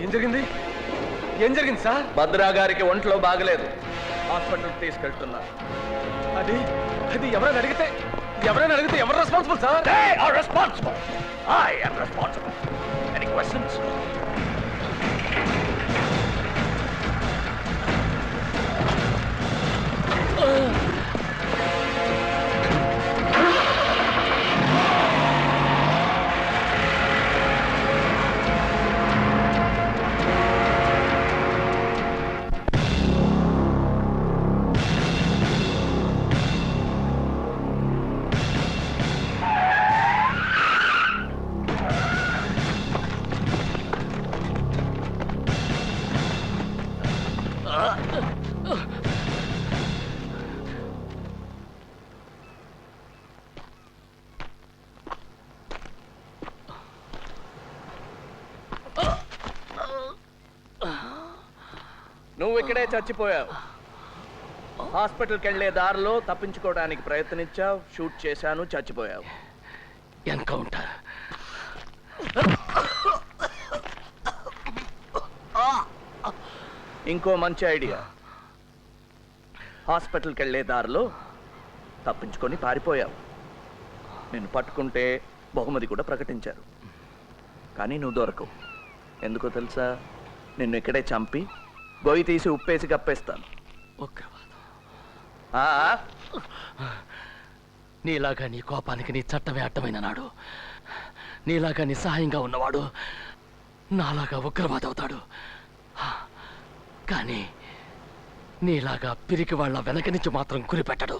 ఏం జరిగింది? ఏం జరిగింది సార్? భద్రా గారికి ఒంట్లో బాగలేదు, హాస్పిటల్ తీసుకెళ్తున్నా. అది అది ఎవరైనా అడిగితే ఎవరు responsible sir? They are responsible. I am responsible. Any questions? నువ్వు ఇక్కడే చచ్చిపోయావు. హాస్పిటల్కి వెళ్లే దారిలో తప్పించుకోవడానికి ప్రయత్నించావు, షూట్ చేశాను, చచ్చిపోయావు. ఎన్కౌంటర్. ఇంకో మంచి ఐడియా. హాస్పిటల్కి వెళ్లే దారిలో తప్పించుకొని పారిపోయావు. నిన్ను పట్టుకుంటే బహుమతి కూడా ప్రకటించారు. కానీ నువ్వు దొరకవు. ఎందుకో తెలుసా? నిన్ను ఇక్కడే చంపి గొయ్యి తీసి ఉప్పేసి కప్పేస్తాను. నీలాగా నీ కోపానికి నీ చట్టమే అడ్డమైన నాడు, నీలాగా నిస్సహాయంగా ఉన్నవాడు నాలాగా ఉగ్రవాది అవుతాడు. కానీ నీలాగా పిరికి వాళ్ళ వెనక నుంచి మాత్రం గురిపెట్టడు.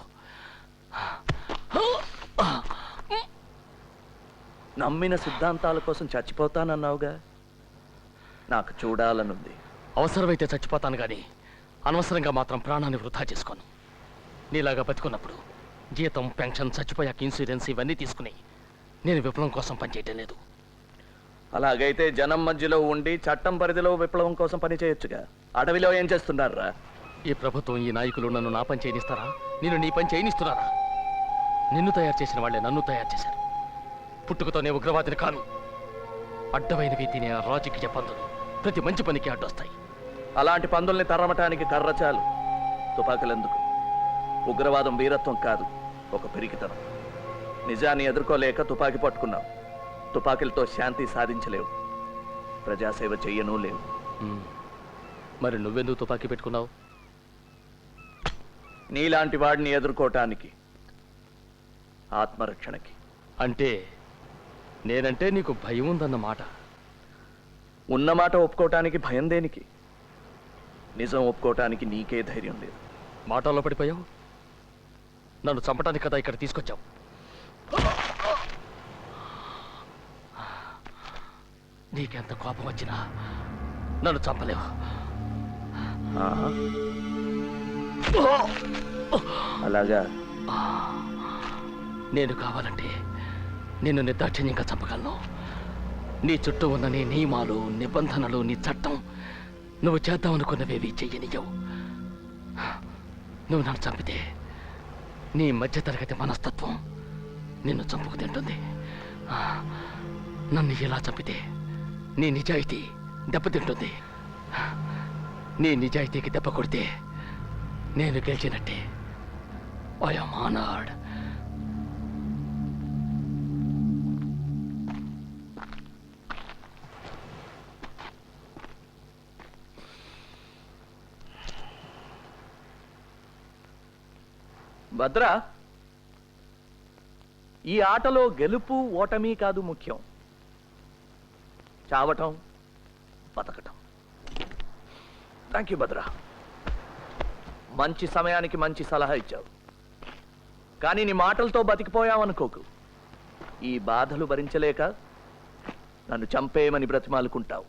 నమ్మిన సిద్ధాంతాల కోసం చచ్చిపోతానన్నావుగా, నాకు చూడాలనుంది. అవసరమైతే చచ్చిపోతాను కానీ అనవసరంగా మాత్రం ప్రాణాన్ని వృధా చేసుకోను. నీలాగా బతుకున్నప్పుడు జీతం, పెన్షన్, చచ్చిపోయాక ఇన్సూరెన్స్ ఇవన్నీ తీసుకుని నేను విప్లవం కోసం పనిచేయటం లేదు. అలాగైతే జనం మధ్యలో ఉండి చట్టం పరిధిలో విప్లవం కోసం పని చేయొచ్చుగా. అడవిలో ఏం చేస్తున్నారా? ఈ ప్రభుత్వం, ఈ నాయకులు నన్ను నా పని చేయనిస్తారా? నేను నీ పని చేయనిస్తున్నారా? నిన్ను తయారు చేసిన వాళ్ళే నన్ను తయారు చేశారు. పుట్టుకతోనే ఉగ్రవాదిని కాను. అడ్డమైనవి తినే ఆ రాజకీయ పందులు ప్రతి మంచి పనికి అడ్డొస్తాయి. అలాంటి పందుల్ని తరమటానికి కర్ర చాలు, తుపాకులెందుకు? ఉగ్రవాదం వీరత్వం కాదు, ఒక పిరికితనం. నిజాన్ని ఎదుర్కోలేక తుపాకీ పట్టుకున్నావు. తుపాకీలతో శాంతి సాధించలేవు, ప్రజాసేవ చెయ్యను లేవు. మరి నువ్వెందుకు తుపాకీ పెట్టుకున్నావు? నీలాంటి వాడిని ఎదుర్కోవటానికి, ఆత్మరక్షణకి. అంటే నేనంటే నీకు భయం ఉందన్నమాట. ఉన్నమాట ఒప్పుకోవటానికి భయం దేనికి? నిజం ఒప్పుకోవటానికి నీకే ధైర్యం లేదు. మాటల్లో పడిపోయావు. నన్ను చంపటానికి కదా ఇక్కడ తీసుకొచ్చావు. నీకెంత కోపం వచ్చినా నన్ను చంపలేవు. అలాగా? నేను కావాలంటే నిన్ను నిర్దాక్షిణ్యంగా చంపగలను. నీ చుట్టూ ఉన్న నీ నియమాలు, నిబంధనలు, నీ చట్టం నువ్వు చేద్దామనుకున్నవేవి చెయ్యనియవు. నువ్వు నన్ను చంపితే నీ మధ్యతరగతి మనస్తత్వం నిన్ను చంపుకు తింటుంది. నన్ను ఇలా చంపితే నీ నిజాయితీ దెబ్బతింటుంది. నీ నిజాయితీకి దెబ్బ కొడితే నేను గెలిచినట్టే. I am honoured. భద్రా, ఈ ఆటలో గెలుపు ఓటమి కాదు ముఖ్యం, చావటం, బతకటం. Thank you Bhadra. మంచి సమయానికి మంచి సలహా ఇచ్చావు. కానీ నీ మాటలతో బతికిపోయావనుకోకు. ఈ బాధలు భరించలేక నన్ను చంపేయమని బ్రతిమాలుకుంటావు.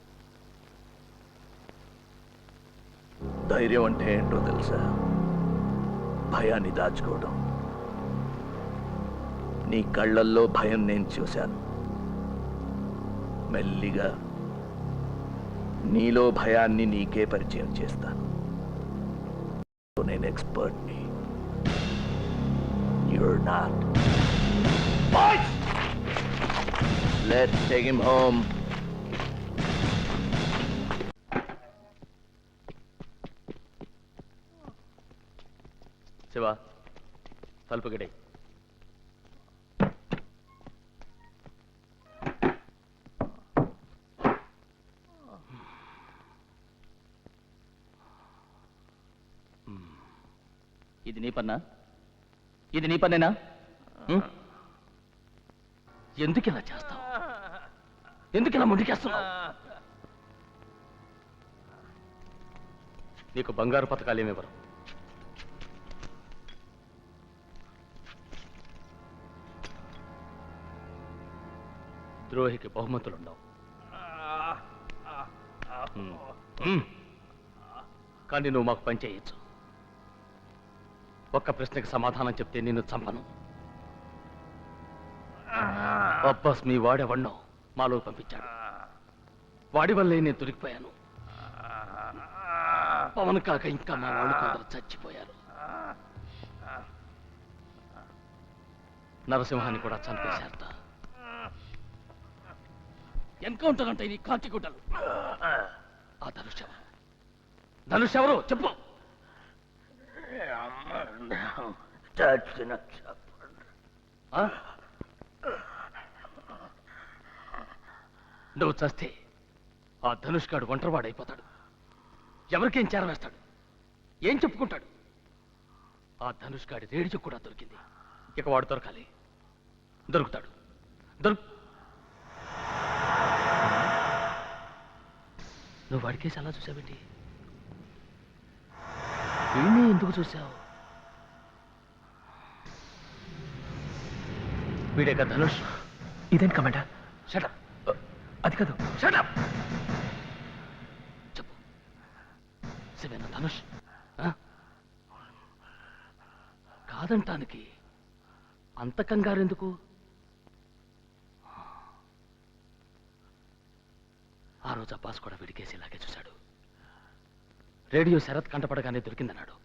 ధైర్యం అంటే ఏంటో తెలుసా? భయాన్ని దాచుకోవడం. నీ కళ్ళల్లో భయం నేను చూశాను. మెల్లిగా నీలో భయాన్ని నీకే పరిచయం చేస్తాను. నేను ఎక్స్పర్ట్ని. You're not. Boys! Let's take him home. Shiva తలుపు గడి. ఇది నీ పన్నా? ఇది నీ పన్నేనా? ఎందుకు ఇలా చేస్తావు? ఎందుకు ఇలా ముందుకేస్తున్నావు? నీకు బంగారు పథకాలు ఏమివ్వరు. ద్రోహికి బహుమతులుండవు. కానీ నువ్వు మాకు పని చేయొచ్చు. ఒక్క ప్రశ్నకి సమాధానం చెప్తే నిన్ను చంపను. అబ్బాస్ మీ వాడెవన్నో మాలో పంపించాడు. వాడి వల్లే నేను దొరికిపోయాను. పవన్ కాక ఇంకా మా వాళ్ళు కొందరు చచ్చిపోయారు. నరసింహాన్ని కూడా చంపేశారట. ఎన్కౌంటర్ అంటే నీ కాంతి గుడ్డలు. ఆ ధనుష్ ఎవరు చెప్పు. నువ్వు చస్తే ఆ ధనుష్ గాడు ఒంటరివాడైపోతాడు. ఎవరికేం చేరవేస్తాడు? ఏం చెప్పుకుంటాడు? ఆ ధనుష్ గాడి రేడియో కూడా దొరికింది. ఇక వాడు దొరకాలి. దొరుకుతాడు. నువ్వు వాడికేసి అలా చూసావేంటి? వీణ్ణి ఎందుకు చూసావు? వీడేక ధనుష్. ఇదేం కమాండర్? షటప్. అది కాదు. షటప్. చెప్పు, శివేనా ధనుష్? కాదంటానికి అంత కంగారెందుకు? ఆ రోజు అబ్బాస్ కూడా వీడికేసి ఇలాగే చూశాడు. రేడియో శరత్ కంటపడగానే దొరికిందన్నాడు.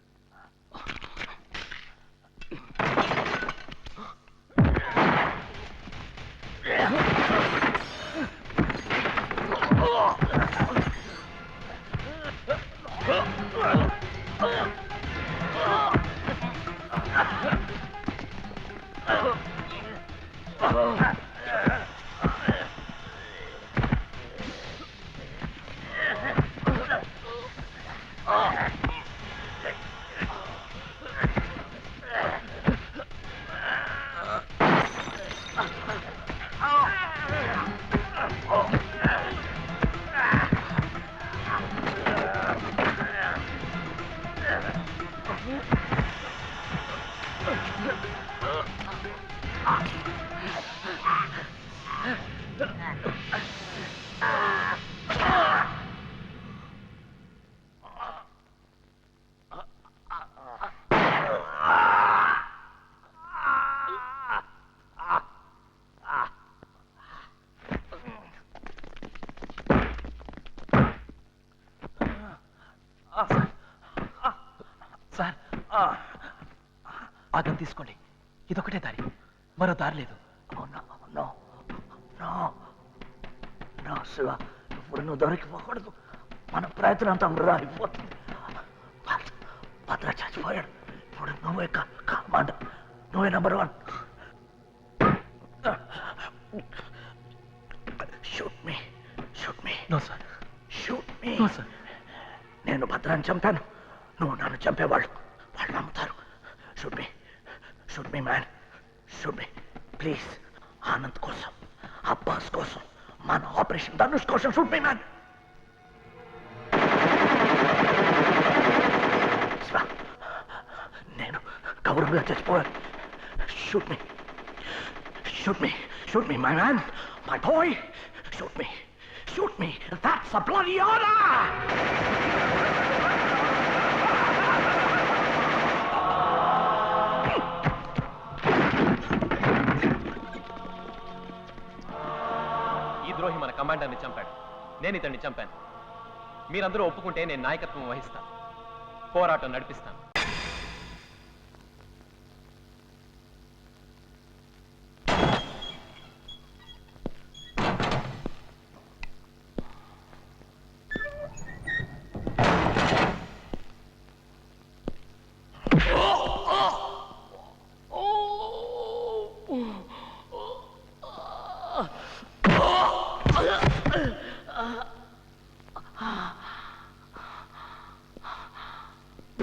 సార్, ఆ గన్ తీసుకోండి. ఇదొకటే దారి, మరో దారి లేదు. శివ, ఇప్పుడు నువ్వు దొరికిపోకూడదు. మన ప్రయత్నం అంతా వృధా అయిపోతుంది. భద్ర చచ్చిపోయాడు. ఇప్పుడు నువ్వే కమాండర్. నువ్వే number 1. Shoot me. No sir. Shoot me. No sir. నేను భద్రాన్ని చంపాను. నువ్వు నన్ను చంపేవాళ్ళు నమ్ముతారు. Shoot me man. Shoot me please. Anand కోసం, అబ్బాస్ కోసం, మన ఆపరేషన్ ధనుష్ కోసం షూట్ మీ మ్యాన్. నేను గౌరవంగా చచ్చిపోయాను. Shoot me my man, my boy. Shoot me. That's a bloody order! ద్రోహి మన కమాండర్ని చంపాడు. నేను ఇతన్ని చంపాను. మీరందరూ ఒప్పుకుంటే నేను నాయకత్వం వహిస్తాను, పోరాటం నడిపిస్తాను.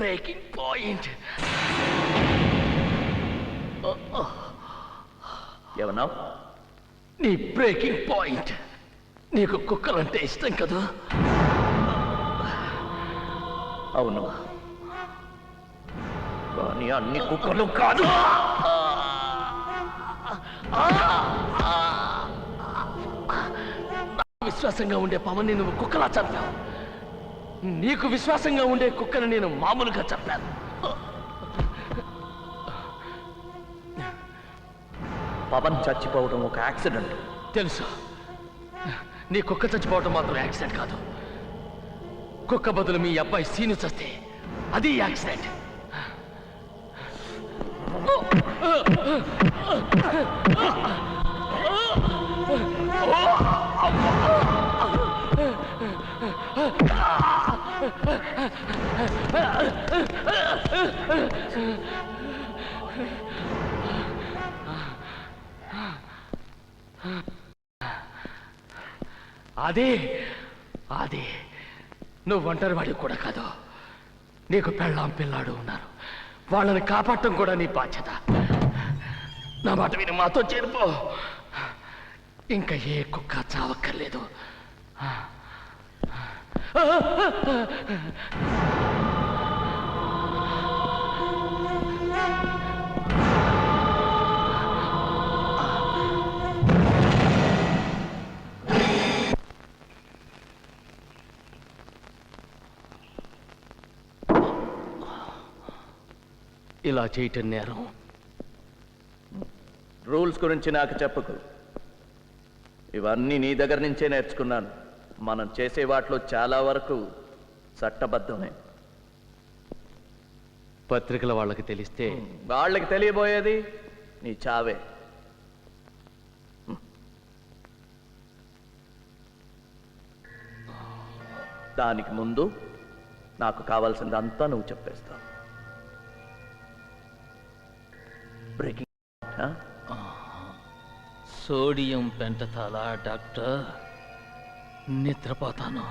Breaking point. ఏమన్నావు? నీ బ్రేకింగ్ పాయింట్. నీకు కుక్కలంటే ఇష్టం కదా? అవును, కానీ అన్ని కుక్కలు కాదు. విశ్వాసంగా ఉండే పాముని నువ్వు కుక్కలా చంపావు. నీకు విశ్వాసంగా ఉండే కుక్కను నేను మామూలుగా చంపాను. పవన్ చచ్చిపోవడం ఒక యాక్సిడెంట్. తెలుసు. నీ కుక్క చచ్చిపోవడం మాత్రం యాక్సిడెంట్ కాదు. కుక్క బదులు మీ అబ్బాయి సీను చస్తే అది యాక్సిడెంట్. అదే అదే నువ్వు ఒంటరి వాడివి కూడా కాదు. నీకు పెళ్ళాం పిల్లాడు ఉన్నారు. వాళ్ళని కాపాడటం కూడా నీ బాధ్యత. నా మాట విని మాతో చేరిపో. ఇంకా ఏ కుక్క చావక్కర్లేదు. ఇలా చేయటం నేరం. రూల్స్ గురించి నాకు చెప్పుకు. ఇవన్నీ నీ దగ్గర నుంచే నేర్చుకున్నాను. మనం చేసే వాటిలో చాలా వరకు చట్టబద్ధమే. పత్రికల వాళ్ళకి తెలిస్తే వాళ్ళకి తెలియబోయేది నీ చావే. దానికి ముందు నాకు కావాల్సిందంతా నువ్వు చెప్పేస్తావు. Breaking sodium pentothal doctor. నిద్రపోతాను,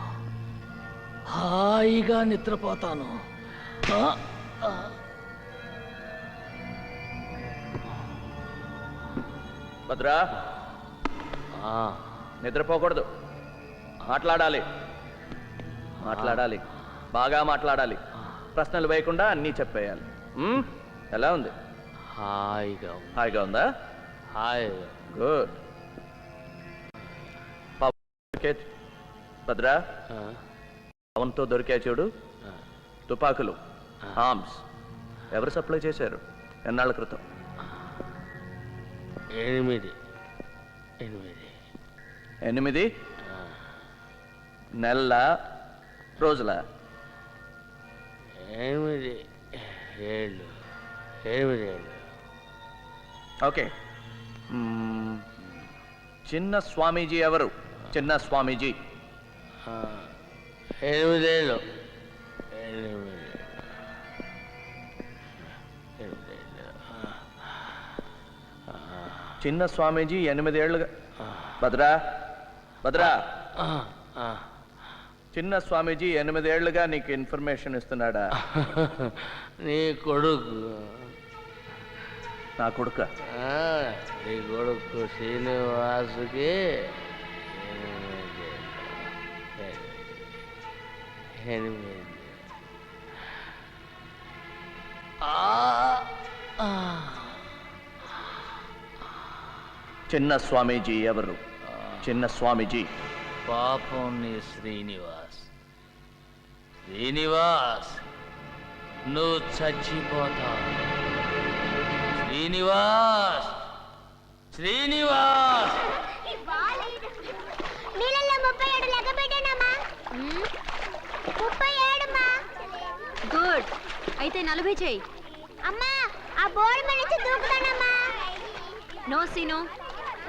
హాయిగా నిద్రపోతాను. భద్రా, నిద్రపోకూడదు. మాట్లాడాలి, మాట్లాడాలి, బాగా మాట్లాడాలి. ప్రశ్నలు వేయకుండా అన్నీ చెప్పేయాలి. ఎలా ఉంది? హాయిగా హాయిగా ఉందా? హాయిగా. గుడ్. భద్రా, పవన్తో దొరికా చూడు తుపాకులు, ఆర్మ్స్. ఎవరు సప్లై చేశారు? ఎన్నాళ్ళ క్రితం? 8 నెలల రోజుల? 8 ఏళ్ళు. ఓకే. చిన్న స్వామీజీ ఎవరు? చిన్న స్వామీజీ 8 ఏళ్ళు. చిన్న స్వామీజీ 8 ఏళ్ళుగా. భద్రా, భద్రా, చిన్న స్వామీజీ 8 ఏళ్ళుగా నీకు ఇన్ఫర్మేషన్ ఇస్తున్నాడా? నీ కొడుకు. నా కొడుక? నీ కొడుకు శ్రీనివాసుకి 8. చిన్న స్వామీజీ ఎవరు? చిన్న స్వామీజీ పాపం నీ శ్రీనివాస్. నువ్వు చచ్చిపోతావు. శ్రీనివాస్. నీళ్ళల్లో 37 లెక్క పెట్టానమ్మా. 37 గుడ్. అయితే 40 చెయ్యి. అమ్మా, ఆ బోర్డు మీద నుంచి దూకుతానమ్మా. No scene.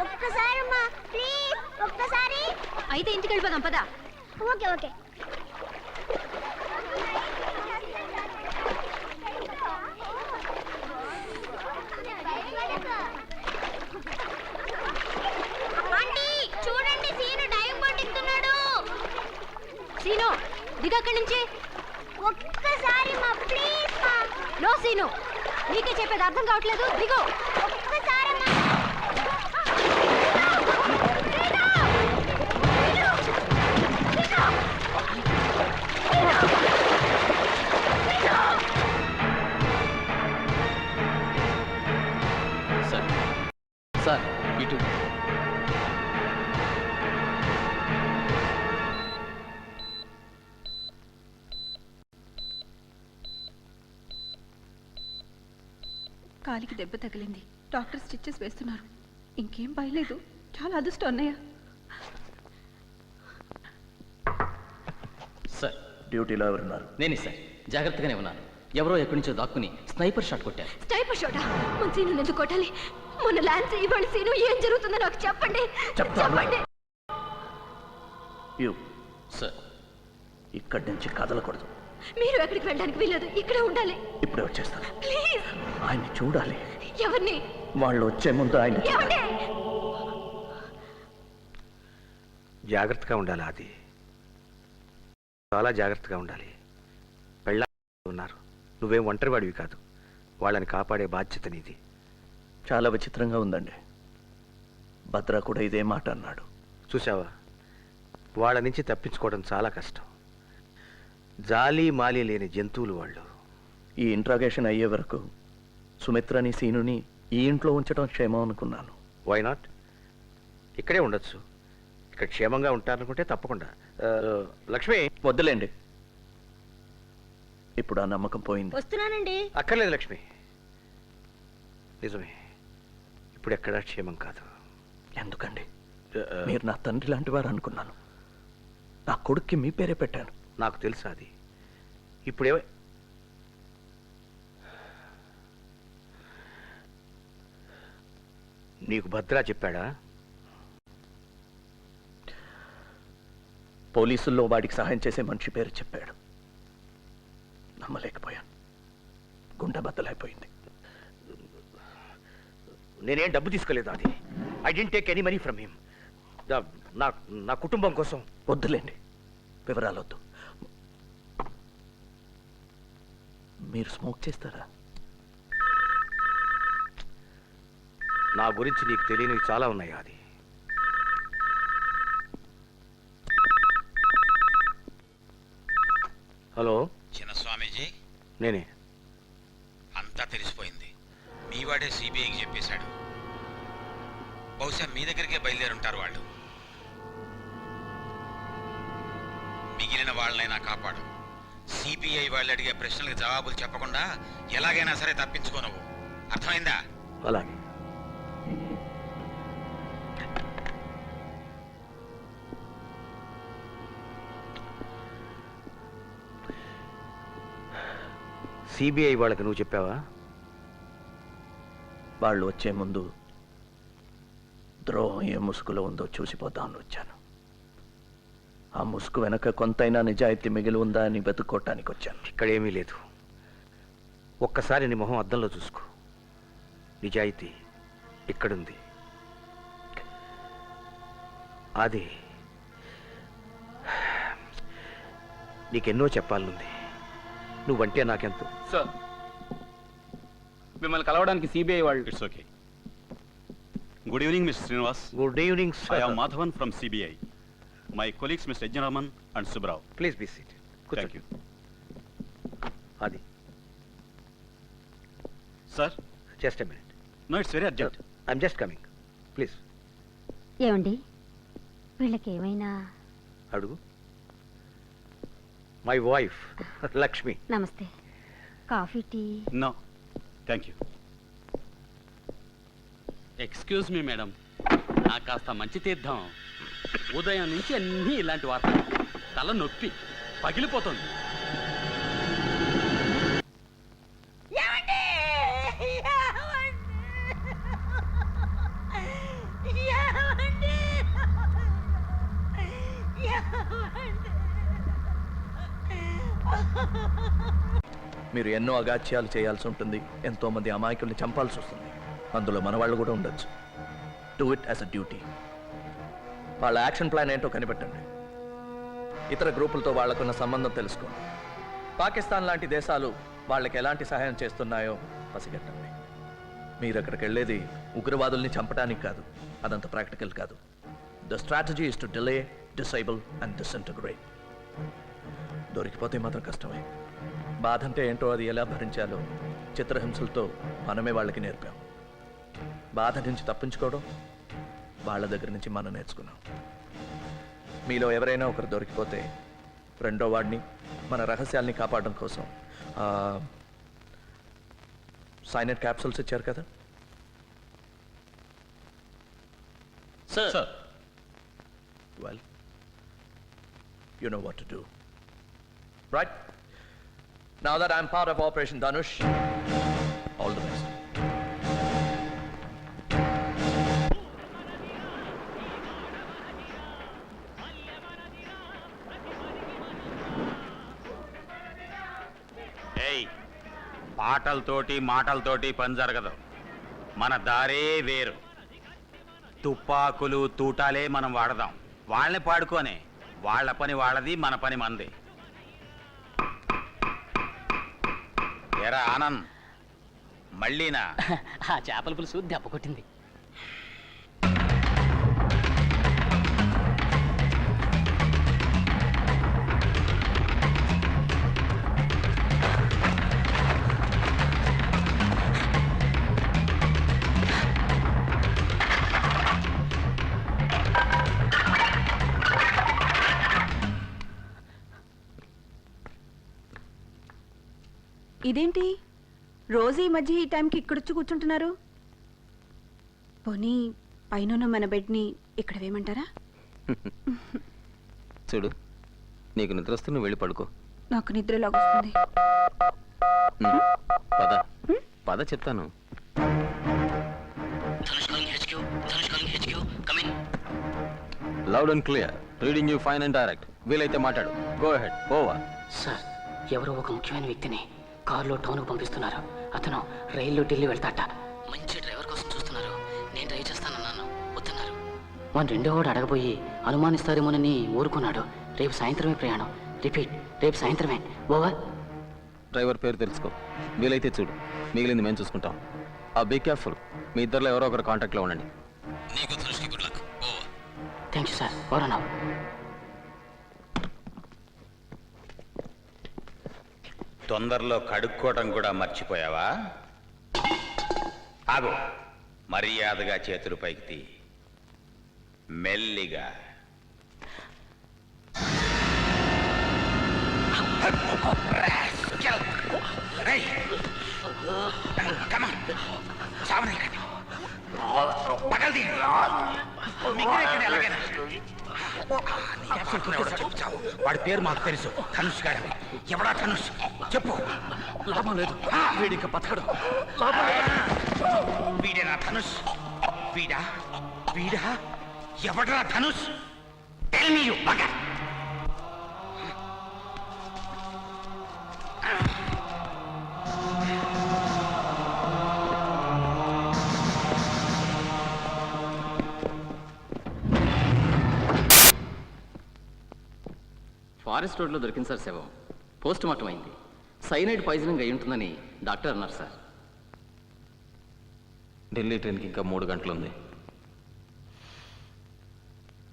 ఒక్కసారి అమ్మా, ప్లీజ్ ఒక్కసారి. అయితే ఇంటికి వెళ్ళిపోదాం పదా. Okay okay. ఆంటీ చూడండి, సీను డైవ్ బోట్ ఎక్కుతున్నాడు. సీను దిగక్కడి నుంచి. ఒక్కసారి మా ప్లీజ్ మా నో సీను నీకే చెప్పేది అర్థం కావట్లేదు దిగు ఒక్కసారి మా సార్ సార్ ఇటు కాలికి దెబ్బ తగిలింది. డాక్టర్ స్టిచెస్ వేస్తున్నారు. ఇంకేం భయలేదు. చాలా అదృష్టం అన్నయ్య. సార్ డ్యూటీలో ఎవరున్నారు? నేనే సార్ జాగ్రత్తగానే ఉన్నాను. ఎవరో ఎక్కడి నుంచో దాక్కుని స్నైపర్ షాట్ కొట్టారు. స్టైపర్ షోటా మన సీను ఎందుకు కొట్టాలి? మొన్న ల్యాన్స్ ఇవాళ సీను ఏం జరుగుతుందో నాకు చెప్పండి చెప్పండి. యూ సార్ ఇక్కడి నుంచి కదలకూడదు. మీరు ఎక్కడికి వెళ్ళడానికి వీలేదు, ఇక్కడే ఉండాలి. ఇప్పుడే వచ్చేస్తాను. ప్లీజ్. ఆయన్ని చూడాలి. ఎవరిని? వాళ్ళు వచ్చే ముందు ఆయన ఏమండి? జాగ్రత్తగా ఉండాలి. అది చాలా జాగ్రత్తగా ఉండాలి. పెళ్ళ ఉన్నారు. నువ్వేం ఒంటరివాడివి కాదు. వాళ్ళని కాపాడే బాధ్యత నీది. చాలా విచిత్రంగా ఉందండి. భద్ర కూడా ఇదే మాట అన్నాడు. చూసావా, వాళ్ళ నుంచి తప్పించుకోవడం చాలా కష్టం. జాలి మాలి లేని జంతువులు వాళ్ళు. ఈ ఇంట్రాగేషన్ అయ్యే వరకు సుమిత్రని సీనుని ఈ ఇంట్లో ఉంచడం క్షేమం అనుకున్నాను. Why not? ఇక్కడే ఉండొచ్చు. ఇక్కడ క్షేమంగా ఉంటారనుకుంటే తప్పకుండా. లక్ష్మి, వద్దులేండి. ఇప్పుడు ఆ నమ్మకం పోయింది. వస్తున్నానండి. అక్కర్లేదు లక్ష్మి. నిజమే, ఇప్పుడు ఎక్కడా క్షేమం కాదు. ఎందుకండి? మీరు నా తండ్రి లాంటి వారు అనుకున్నాను. నా కొడుక్కి మీ పేరే పెట్టాను. నాకు తెలుసు అది. ఇప్పుడే నీకు భద్రా చెప్పాడా? పోలీసుల్లో వాడికి సహాయం చేసే మనిషి పేరు చెప్పాడు. నమ్మలేకపోయాను. గుండె బద్దలైపోయింది. నేనేం డబ్బు తీసుకోలేదు. అది I didn't take any money from him. నా కుటుంబం కోసం. వద్దులేండి, వివరాలు వద్దు. మీరు స్మోక్ చేస్తారా? నా గురించి నీకు తెలియనివి చాలా ఉన్నాయి. అది హలో, చిన్న స్వామీజీ, నేనే. అంతా తెలిసిపోయింది. మీవాడే సిబిఐకి చెప్పేశాడు. బహుశా మీ దగ్గరికే బయలుదేరుంటారు వాళ్ళు. మిగిలిన వాళ్ళనైనా కాపాడు. సిబిఐ వాళ్ళు అడిగే ప్రశ్నలకు జవాబులు చెప్పకుండా ఎలాగైనా సరే తప్పించుకోనవు. అర్థమైందా? అలాగే. సిబిఐ వాళ్ళకి నువ్వు చెప్పావా? వాళ్ళు వచ్చే ముందు ద్రోహం ఏ ముసుగులో ఉందో చూసిపోదామని వచ్చాను. ఆ ముసుగు వెనక కొంతైనా నిజాయితీ మిగిలి ఉందా అని వెతుక్కోవటానికి వచ్చాను. ఇక్కడేమీ లేదు. ఒక్కసారి నీ మొహం అద్దంలో చూసుకో. నిజాయితీ ఇక్కడుంది. అది నీకెన్నో చెప్పాలనుంది. నువ్వంటే నాకెంతో. సార్, మిమ్మల్ని కలవడానికి సిబిఐ వాళ్ళు. It's okay. Good evening mister Srinivas. Good evening I am Madhavan from CBI. My colleagues mister Yagnaraman and Subrao. Please be seat. Thank you. అది sir, just a minute. No, it's very urgent. I'm just coming. Please ఏమండి, వీళ్ళకి ఏమైనా? అడుగు. My wife Lakshmi. నమస్తే. Coffee, tea? No, thank you. Excuse me madam, నాకు కాస్త మంచి తీర్థం. ఉదయం నుంచి అన్నీ ఇలాంటి వార్తలు. తల నొప్పి పగిలిపోతుంది. మీరు ఎన్నో అగాత్యాలు చేయాల్సి ఉంటుంది. ఎంతో మంది అమాయకుల్ని చంపాల్సి వస్తుంది. అందులో మన వాళ్ళు కూడా ఉండొచ్చు. Do it as a duty. వాళ్ళ యాక్షన్ ప్లాన్ ఏంటో కనిపెట్టండి. ఇతర గ్రూపులతో వాళ్ళకున్న సంబంధం తెలుసుకోండి. పాకిస్తాన్ లాంటి దేశాలు వాళ్ళకి ఎలాంటి సహాయం చేస్తున్నాయో పసిగట్టండి. మీరు అక్కడికి వెళ్ళేది ఉగ్రవాదుల్ని చంపడానికి కాదు, అదంత ప్రాక్టికల్ కాదు. The strategy is to delay, disable and disintegrate. దొరికిపోతే మాత్రం కష్టమే. బాధ అంటే ఏంటో అది ఎలా భరించాలో చిత్రహింసలతో మనమే వాళ్ళకి నేర్పాం. బాధ నుంచి తప్పించుకోవడం వాళ్ళ దగ్గర నుంచి మనం నేర్చుకున్నాం. మీలో ఎవరైనా ఒకరు దొరికిపోతే రెండో వాడిని మన రహస్యాల్ని కాపాడడం కోసం సైనైడ్ క్యాప్సూల్స్ ఇచ్చారు కదా. Sir Well, you know what to do. Right? Now that I'm part of Operation Dhanush, all the best. ఏయ్, పాటలతోటి మాటలతోటి పని జరగదు. మన దారే వేరు. తుపాకులు తూటాలే మనం వాడదాం. వాళ్ళని పాడుకోనే. వాళ్ళ పని వాళ్ళది, మన పని మనది. ఎరా ఆనంద్, మళ్ళీనా? ఆ చేపల పులుసు దెబ్బ కొట్టింది. ఇదేంటి రోజు ఈ మధ్య ఈ టైంకి ఇక్కడొచ్చి కూర్చుంటున్నారు? పోనీ పైన మన బెడ్ని ఇక్కడ వేయమంటారా? చూడు, నీకు నిద్ర వస్తే నువ్వు వెళ్ళి పడుకో. నాకు నిద్రలాగొస్తుంది. పద పద చెప్తాను. Loud and clear, reading you fine and direct. వీలైతే మాట్లాడు. Go ahead. ఓవర్. సార్, ఎవరో ఒక ముఖ్యమైన వ్యక్తిని కారులో టౌన్కు పంపిస్తున్నారు. అతను రైల్లో ఢిల్లీ వెళ్తాట. మంచి డ్రైవర్ కోసం చూస్తున్నారు. నేను డ్రైవ్ చేస్తానన్నాను, వద్దన్నారు. మన రెండో వాడు అడగబోయి అనుమానిస్తారేమోనని ఊరుకున్నాడు. రేపు సాయంత్రమే ప్రయాణం. రిపీట్, రేపు సాయంత్రమే. ఓవర్. డ్రైవర్ పేరు తెలుసుకో. వీలైతే చూడు, మిగిలింది మేము చూసుకుంటాం. Be careful. మీ ఇద్దరిలో ఎవరో ఒకరు కాంటాక్ట్లో ఉండండి. నీకు దృష్టి good luck. Over. Thank you sir. Over అన్నావు. తొందరలో కడుక్కోవటం కూడా మర్చిపోయావా? ఆగు. మర్యాదగా చేతులు పైకి తీ. మెల్లిగా. వాడి పేరు మాకు తెలుసు, ధనుష్ గారు. ఎవడా ధనుష్? చెప్పు. లాభం లేదు, వీడిక బతకడు. వీడేనా ధనుష్? వీడా వీడా ఎవడరా ధనుష్? టెల్ మీ యు బగ. ఫారెస్ట్ రోడ్లో దొరికింది సార్ శవం. పోస్ట్ మార్టం అయింది. సైనైడ్ పాయిజనింగ్ అయి ఉంటుందని డాక్టర్ అన్నారు సార్. ఢిల్లీ ట్రైన్కి ఇంకా 3 గంటలు ఉంది.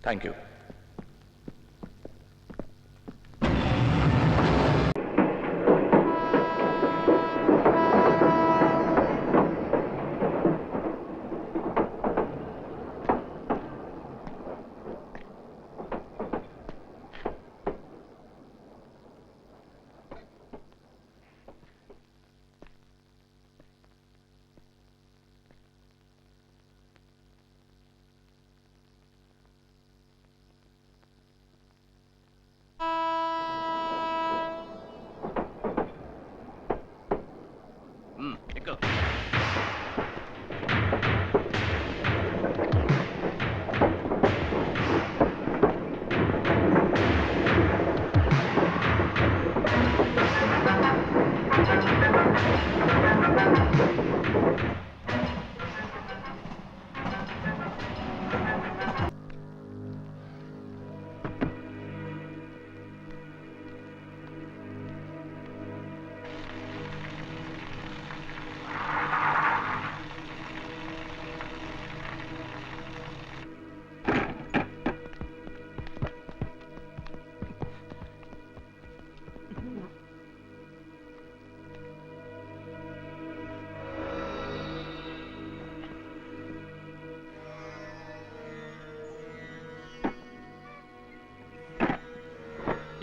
Thank you.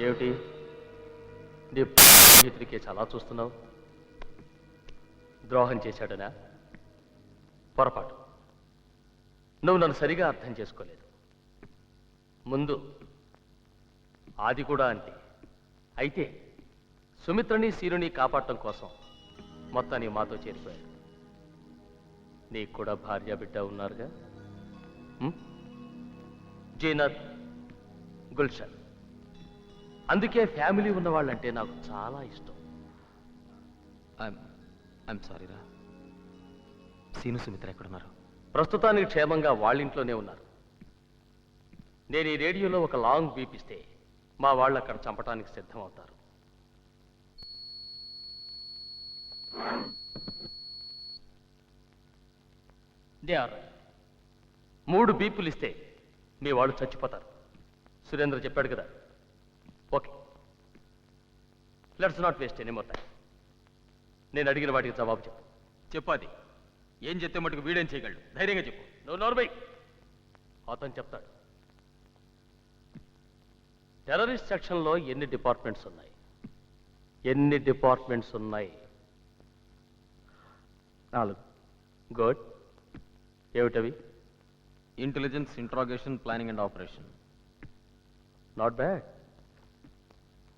ఏమిటి నీ స్నేహితుడికి చాలా చూస్తున్నావు? ద్రోహం చేశాడనా? పొరపాటు. నువ్వు నన్ను సరిగా అర్థం చేసుకోలేదు. ముందు ఆది కూడా అంతే. అయితే సుమిత్రని సీరుని కాపాడటం కోసం మొత్తాన్ని మాతో చేరిపోయాడు. నీకు కూడా భార్య బిడ్డ ఉన్నారుగా, జీనత్, గుల్షన్. అందుకే ఫ్యామిలీ ఉన్నవాళ్ళంటే నాకు చాలా ఇష్టం. ఐఎమ్ సారీ రా. సీను సుమిత్ర ఎక్కడున్నారు? ప్రస్తుతానికి క్షేమంగా వాళ్ళింట్లోనే ఉన్నారు. నేను ఈ రేడియోలో ఒక లాంగ్ బీప్ ఇస్తే మా వాళ్ళు అక్కడ చంపడానికి సిద్ధం అవుతారు. దే ఆర్ 3 బీపులు ఇస్తే మీ వాళ్ళు చచ్చిపోతారు. సురేంద్ర చెప్పాడు కదా. Okay, let's not waste any more time. నేను అడిగిన వాటికి జవాబు చెప్పు. చెప్పాది. ఏం చెప్తే మటుకు వీడేం చేయగలడు? ధైర్యంగా చెప్పు. నువ్వు నోర్మై. అతను చెప్తాడు. టెర్రరిస్ట్ సెక్షన్లో ఎన్ని డిపార్ట్మెంట్స్ ఉన్నాయి? ఎన్ని డిపార్ట్మెంట్స్ ఉన్నాయి? 4. గుడ్. ఏమిటవి? Intelligence, interrogation, planning and operation. Not bad.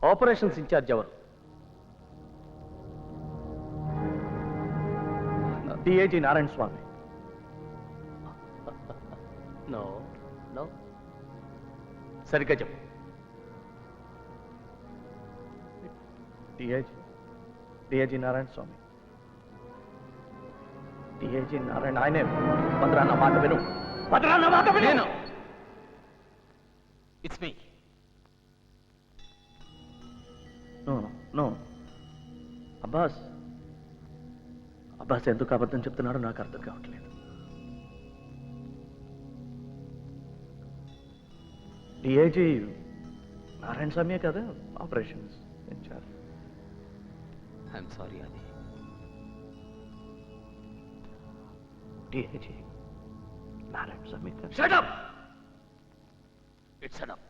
Operations incharge ఎవరు? DIG Narayana Swami. No no, సరిగ్గా చెప్పు. డిఐజీ నారాయణ స్వామి. డిఐజీ నారాయణ ఆయనే. భద్రా నా మాట విను. భద్రా నా మాట విను. It's me. No Abbas. Abbas ఎందుకు అబద్ధం చెప్తున్నాడో నాకు అర్థం కావట్లేదు. డిఐజీ నారాయణ స్వామియే కదా ఆపరేషన్స్ ఇన్ఛార్జ్. ఐఎమ్ సారీ అది. DIG Narayana Swami. Shut up! It's enough.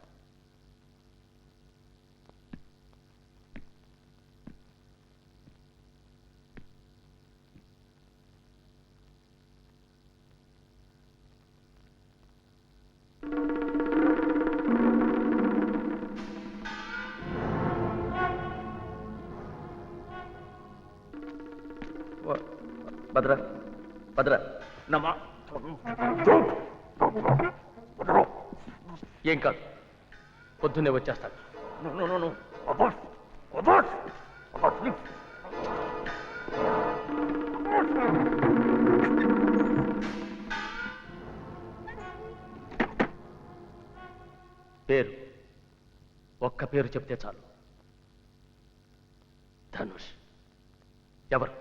Bhadra Bhadra నమ్మా. ఏం కాదు, పొద్దున్నే వచ్చేస్తాడు. పేరు ఒక్క పేరు చెప్తే చాలు. ధనుష్. ఎవరు?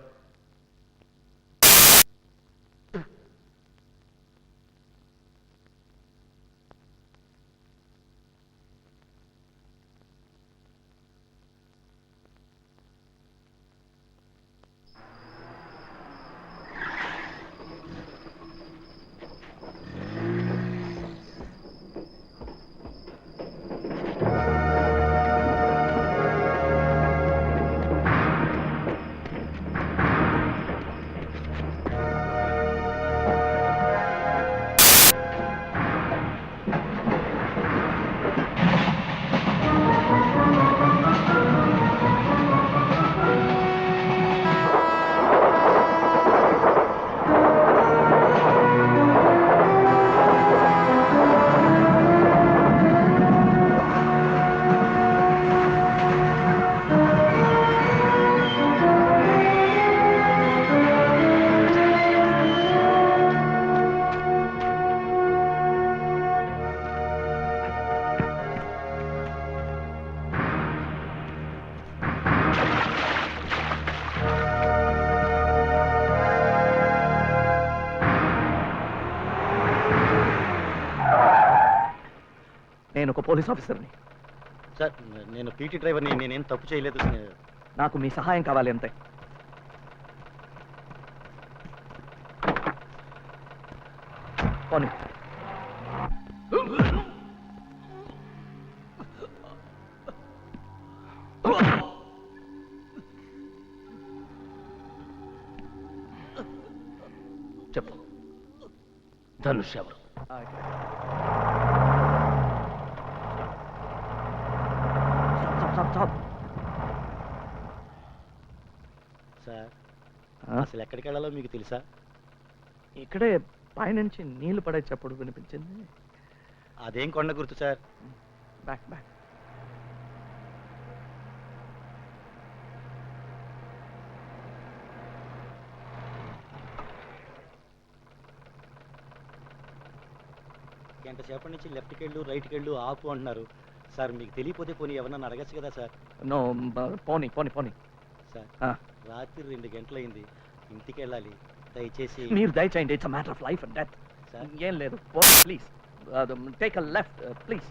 నేను ఒక పోలీస్ ఆఫీసర్ని. సార్, నేను పీటీ డ్రైవర్ని. నేనేం తప్పు చేయలేదు. నాకు మీ సహాయం కావాలి అంతే. పోనీ. చెప్పు ధనుష్ ఎవరు? సార్ అసలు ఎక్కడికి వెళ్ళాలో మీకు తెలుసా? ఇక్కడే పైనుంచి నీళ్లు పడే చప్పుడు వినిపించింది. అదేం కొండ గుర్తు సార్? Back back. గంట సేపటి నుంచి లెఫ్ట్కి వెళ్ళు రైట్కి వెళ్ళు ఆపు అంటున్నారు సార్. మీకు తెలియపోతే పోనీ ఎవరన్నా అడగచ్చు కదా సార్? నో, పోనీ పోనీ పోనీ. సార్ ఆ. రాత్రి 2 గంటలైంది, ఇంటికి వెళ్ళాలి. దయచేసి మీరు దయచేయండి. It's matter of life and death. Sir ఏం లేదు, please take a left please.